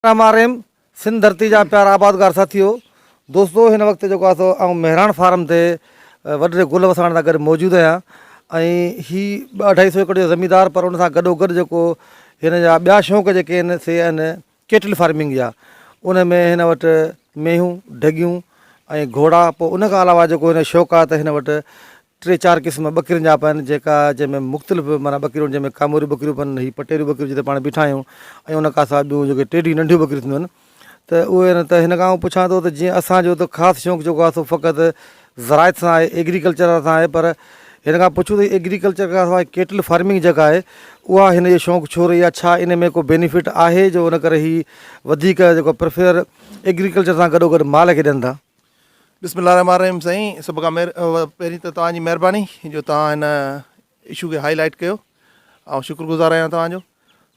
रामारेम सिंध धरती जा प्यारा आबादगार साथियों दोस्तों हिन वक्त जो आहे मेहरान फार्म ते वॾे गुल वसाइण सां गॾु मौजूदु आहियां ऐं ही 250 एकड़ जो ज़मीनदार पर उन सां गॾोगॾु जेको हिन जा ॿिया शौक़ जेके आहिनि से आहिनि केटल फार्मिंग जा। उन में हिन वटि मेंहूं ढगियूं ऐं घोड़ा, पोइ उन खां अलावा जेको हिन शौक़ु आहे त हिन वटि 3-4 क़िस्म ॿकरियुनि जा पिया आहिनि जेका जंहिंमें मुख़्तलिफ़ माना ॿकरियूं जंहिंमें कामोरी ॿकरियूं पिया आहिनि, हीअ पटेरियूं ॿकरियूं जिते पाण बीठा आहियूं ऐं उन खां सवाइ ॿियूं जेके टेढियूं नंढियूं ॿकरियूं थींदियूं आहिनि त उहे न त हिन खां पुछां थो त जीअं असांजो त ख़ासि शौक़ु जेको आहे सो फ़क़ति ज़राइत सां आहे, एग्रीकल्चर सां आहे, पर हिन खां पुछूं त एग्रीकल्चर खां सवाइ केटल फार्मिंग जेका आहे उहा हिन जो शौक़ु छो रही आहे, छा इन में को बेनिफिट आहे जो उन करे ही वधीक जेको प्रिफेर एग्रीकल्चर सां गॾोगॾु माल खे ॾियनि था। बिस्मिल्लाहिर्रहमानिर्रहीम साईं, सभ खां पहिरीं त तव्हांजी महिरबानी जो तव्हां हिन इशू खे हाईलाइट कयो ऐं शुक्रगुज़ार आहियां तव्हांजो।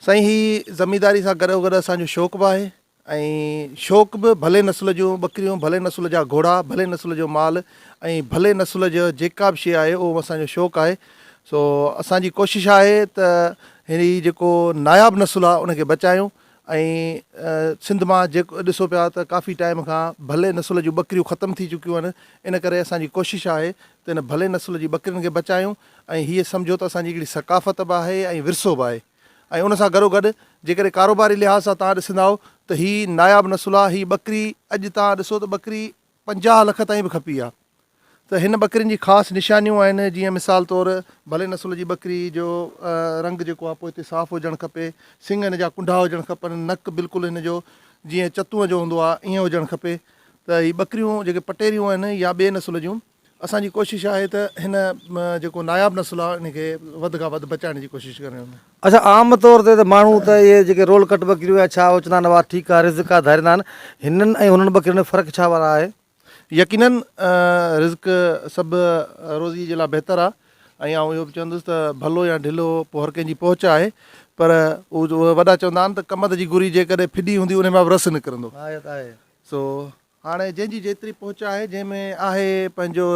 साईं ही ज़मींदारी सां गॾोगॾु असांजो शौक़ु बि आहे ऐं शौक़ु बि भले नस्ल जूं ॿकरियूं, भले नस्ल जा घोड़ा, भले नस्ल जो माल ऐं भले नस्ल जो जेका बि शइ आहे उहो असांजो शौक़ु आहे। सो असांजी कोशिशि आहे त हिन जेको नायाब नस्ल आहे उनखे बचायूं ऐं सिंध मां जेको ॾिसो पिया त काफ़ी टाइम खां भले नस्ल जूं ॿकरियूं ख़तमु थी चुकियूं आहिनि। इन करे असांजी कोशिशि आहे त हिन भले नस्ल जी ॿकरियुनि खे बचायूं ऐं हीअ सम्झो त असांजी हिकिड़ी सकाफ़त बि आहे ऐं विरसो बि आहे। ऐं उन सां गॾोगॾु जेकॾहिं कारोबारी लिहाज़ सां तव्हां ॾिसंदा त हीअ नायाब नस्ल आहे। हीअ ॿकरी अॼु तव्हां ॾिसो त ॿकरी 50 लख ताईं बि खपी आहे। त हिन ॿकरियुनि जी ख़ासि निशानियूं आहिनि, जीअं मिसाल तौरु भले नस्ल जी ॿकरी जो रंग जेको आहे पोइ हिते साफ़ु हुजणु खपे, सिंग हिन जा कुंडा हुजणु खपनि, नक बिल्कुलु हिन जो जीअं चतूअ जो हूंदो आहे ईअं हुजणु खपे। त हीअ ॿकरियूं जेके पटेरियूं आहिनि या ॿिए नस्ल जूं, असांजी कोशिशि आहे त हिन जेको नायाब नस्ल आहे इनखे वधि खां वधि बचाइण जी कोशिशि करियूं। अच्छा, आम तौर ते त माण्हू त इहे जेके रोल कट ॿकरियूं या छा चवंदा आहिनि वाह ठीकु आहे रिज़्क आहे धारींदा आहिनि, हिननि ऐं हुननि ॿकरियुनि में फ़र्क़ु छा वारा आहे? यकीनन रिज़्क सभु रोज़ी जे लाइ बहितरु आहे ऐं आउं इहो बि चवंदुसि त भलो या ढिलो पोइ हर कंहिंजी पहुच आहे, पर उहे वॾा चवंदा आहिनि त कमद जी गुरी जेकॾहिं फिडी हूंदी उन मां बि रस निकिरंदो। सो हाणे जंहिंजी जेतिरी पहुच आहे, जंहिंमें आहे पंहिंजो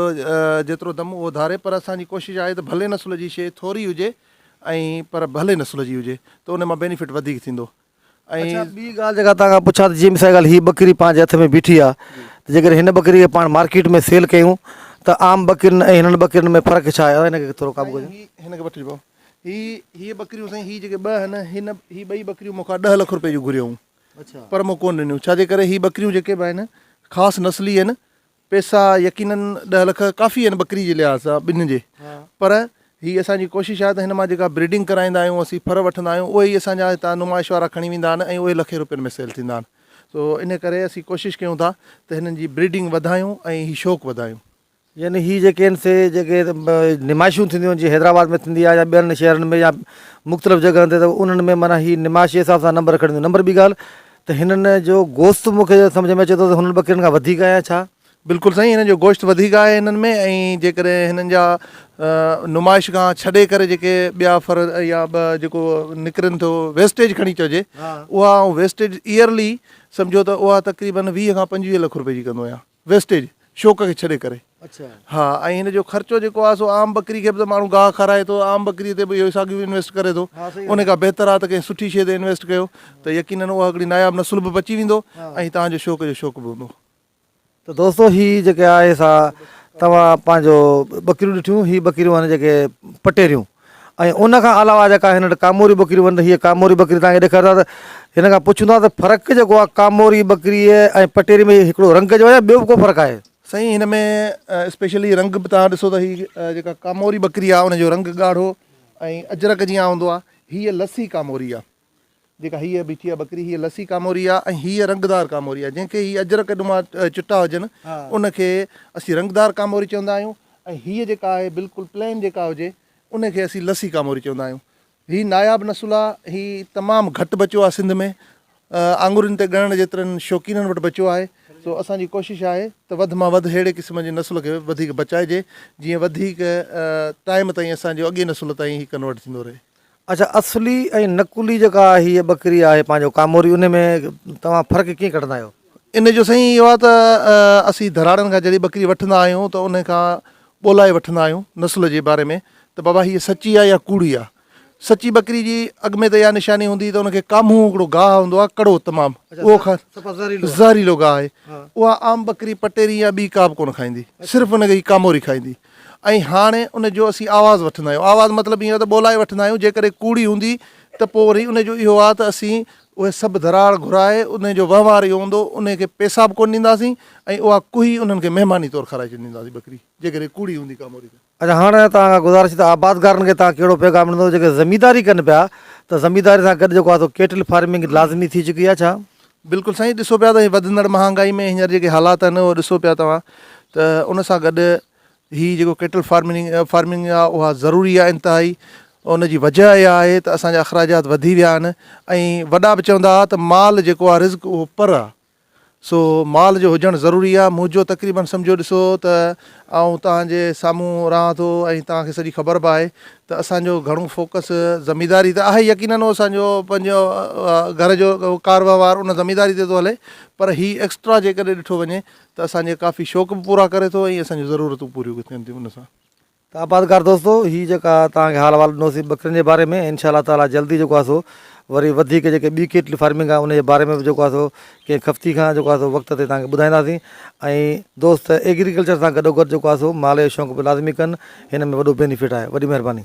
जेतिरो दम उहो धारे, पर असांजी कोशिशि आहे त भले नस्ल जी शइ थोरी हुजे ऐं पर भले नस्ल जी हुजे त उन मां बेनिफिट वधीक थींदो। ऐं ॿी ॻाल्हि जेका तव्हां खां पुछां त जीअं मिसाल ॻाल्हि हीअ ॿकरी पंहिंजे हथ में बीठी आहे त जेकॾहिं हिन ॿकरी खे पाण मार्केट में सेल कयूं त आम ॿकरियुनि ऐं हिननि ॿकरियुनि में फ़र्क़ु छा आहे? हिनखे थोरो काबू कजो। हिनखे वठिजो हीअ ॿकरियूं साईं, हीअ जेके ॿ आहिनि हीअ ॿई ॿकरियूं मूंखां 10 लख रुपए जूं घुरियूं। अच्छा, पर मूं कोन ॾिनियूं, छाजे करे हीअ ॿकरियूं जेके बि आहिनि ख़ासि नस्ली आहिनि। पैसा यकीनन 10 लख काफ़ी आहिनि ॿकरी जे लिहाज़ सां ॿिनि जे, पर हीअ असांजी कोशिशि आहे त हिन मां जेका ब्रीडिंग कराईंदा आहियूं, असीं फर वठंदा आहियूं, उहे ई असांजा हितां नुमाइश वारा खणी वेंदा आहिनि ऐं उहे लखे रुपयनि में सेल थींदा आहिनि। सो इन करे असीं कोशिशि कयूं था त हिननि जी ब्रीडिंग वधायूं ऐं हीअ शौक़ु वधायूं। यानी हीअ जेके आहिनि से जेके निमाइशूं थींदियूं आहिनि जीअं हैदराबाद में थींदी आहे या ॿियनि शहरनि में या मुख़्तलिफ़ जॻहनि ते, त उन्हनि में माना हीअ निमाइश जे हिसाब सां नंबर खणंदियूं। नंबर ॿी ॻाल्हि त हिननि जो गोश्त मूंखे सम्झ में अचे थो त हुननि ॿकरियुनि खां वधीक आहे छा? बिल्कुलु साईं, हिननि जो गोश्त वधीक आहे हिननि में। ऐं जेकॾहिं हिननि जा नुमाइश खां छॾे करे जेके ॿिया फर या ॿ जेको निकिरनि थो वेस्टेज खणी चइजे, उहा वेस्टेज ईयरली सम्झो त उहा तक़रीबन 20 खां 25 लख रुपए जी कंदो आहियां वेस्टेज, शौक़ खे छॾे करे। अच्छा, हा। ऐं हिन जो ख़र्चो जेको आहे सो आम ॿकरी खे बि त माण्हू गाह खाराए थो, आम ॿकरीअ ते बि इहो साॻियो इन्वेस्ट करे थो। उन खां बहितरु आहे त कंहिं सुठी शइ ते इन्वेस्ट कयो त यकीनन उहा हिकिड़ी नायाब नस्ल बि बची वेंदो ऐं तव्हांजो शौक़ जो शौक़ु बि हूंदो। त दोस्तो हीअ जेके आहे सा तव्हां पंहिंजो ॿकरियूं ॾिठियूं, हीअ ॿकरियूं आहिनि जेके पटेरियूं, ऐं उन खां अलावा जेका हिन वटि कामोरी ॿकरियूं आहिनि, हीअ कामोरी ॿकरी तव्हांखे ॾेखारींदा त हिन खां पुछंदा त फ़र्क़ु जेको आहे कामोरी ॿकरीअ ऐं पटेरी में हिकिड़ो रंग जो आहे, ॿियो बि को फ़र्क़ु आहे? साईं, हिन में स्पेशली रंग बि तव्हां ॾिसो त हीअ जेका कामोरी ॿकरी आहे उनजो रंग ॻाढ़ो ऐं अजरक जीअं हूंदो आहे। हीअ लसी कामोरी आहे, जेका हीअ बीठी आहे ॿकरी, हीअ लसी कामोरी आहे ऐं हीअ रंगदार कामोरी आहे। जंहिंखे हीअ अजरक नुमा चिटा हुजनि उनखे असीं रंगदार कामोरी चवंदा आहियूं ऐं हीअ जेका आहे बिल्कुलु प्लेन जेका हुजे उनखे असीं लसी कामोरी चवंदा आहियूं। हीअ नायाब नस्ल आहे, हीअ तमामु घटि बचियो आहे सिंध में, आंगुरनि ते ॻणण जेतिरनि शौक़ीननि वटि बचियो आहे। सो असांजी कोशिशि आहे त वधि मां वधि अहिड़े क़िस्म जी नस्ल खे वधीक बचाइजे जीअं वधीक टाइम ताईं असांजो अॻे नस्ल ताईं हीअ कन्वर्ट थींदो रहे। अच्छा, असली ऐं नकुली जेका हीअ ॿकरी आहे पंहिंजो कामोरी, उन में तव्हां फ़र्क़ु कीअं कढंदा आहियो? इन जो साईं इहो आहे त असीं धराड़नि खां जॾहिं ॿकरी वठंदा आहियूं त उन खां ॻोल्हाए वठंदा आहियूं नस्ल जे बारे में त बाबा हीअ सची आहे या कूड़ी आहे। सची बकरी जी अॻु में त इहा निशानी हूंदी त उनखे कामू हिकिड़ो गाहु हूंदो आहे कड़ो तमामु उहो खा ज़हरीलो गाहु आहे उहा आम बकरी पटेरी या ॿी का बि कोन खाईंदी सिर्फ़ु उनखे ई कामोरी खाईंदी ऐं हाणे उनजो असीं आवाज़ु वठंदा आहियूं आवाज़ु मतिलबु ईअं त ॿोलाए वठंदा आहियूं जेकॾहिं कूड़ी हूंदी त पोइ वरी उनजो इहो आहे त असीं उहे सभु धराड़ घुराए उनजो वहिंवार इहो हूंदो उनखे पैसा बि कोन ॾींदासीं ऐं उहा कुही उन्हनि खे महिमानी तौरु खाराए छॾींदासीं बकरी जेकॾहिं कूड़ी हूंदी कामोरी त अच्छा हाणे तव्हां गुज़ारिश त आबादगारनि खे तव्हां कहिड़ो पैगाम ॾींदो जेके ज़मीदारी कनि पिया त ज़मीदारी सां गॾु जेको आहे सो केटल फार्मिंग लाज़मी थी चुकी आहे छा? बिल्कुलु साईं ॾिसो पिया त हीअ वधंदड़ महांगाई में हींअर जेके हालात आहिनि उहो ॾिसो पिया तव्हां त उन सां गॾु हीअ जेको केटल फार्मिंग आहे उहा ज़रूरी आहे इंतिहाई उनजी वजह इहा आहे त असांजा अख़राजात वधी विया आहिनि ऐं वॾा बि चवंदा हुआ त माल जेको आहे रिज़्क उहो पर आहे सो माल जो हुजणु ज़रूरी आहे मुंहिंजो तक़रीबन सम्झो ॾिसो त आउं तव्हांजे साम्हूं रहां थो ऐं तव्हांखे सॼी ख़बर बि आहे त असांजो घणो फोकस ज़मीदारी त आहे यकीनन उहो असांजो पंहिंजो घर जो कार वहिंवार उन ज़मीदारी ते थो हले पर हीअ एक्स्ट्रा जेकॾहिं ॾिठो वञे त असांजे काफ़ी शौक़ु बि पूरा करे थो ऐं असांजूं ज़रूरतूं पूरियूं थियनि थियूं उन सां त आबादगार दोस्तो हीअ जेका तव्हांखे हाल अहवाल ॾिनोसीं बकरियुनि जे बारे में इंशाअल्लाह ताला जल्दी जेको आहे सो वरी वधीक जेके ॿी केटल फार्मिंग आहे उनजे बारे में बि जेको आहे सो कंहिं हफ़्ती खां जेको आहे सो वक़्त ते तव्हांखे ॿुधाईंदासीं ऐं दोस्त एग्रीकल्चर सां गॾोगॾु जेको आहे सो माल जो शौक़ु बि लाज़मी कनि हिन में वॾो बेनिफिट आहे वॾी महिरबानी।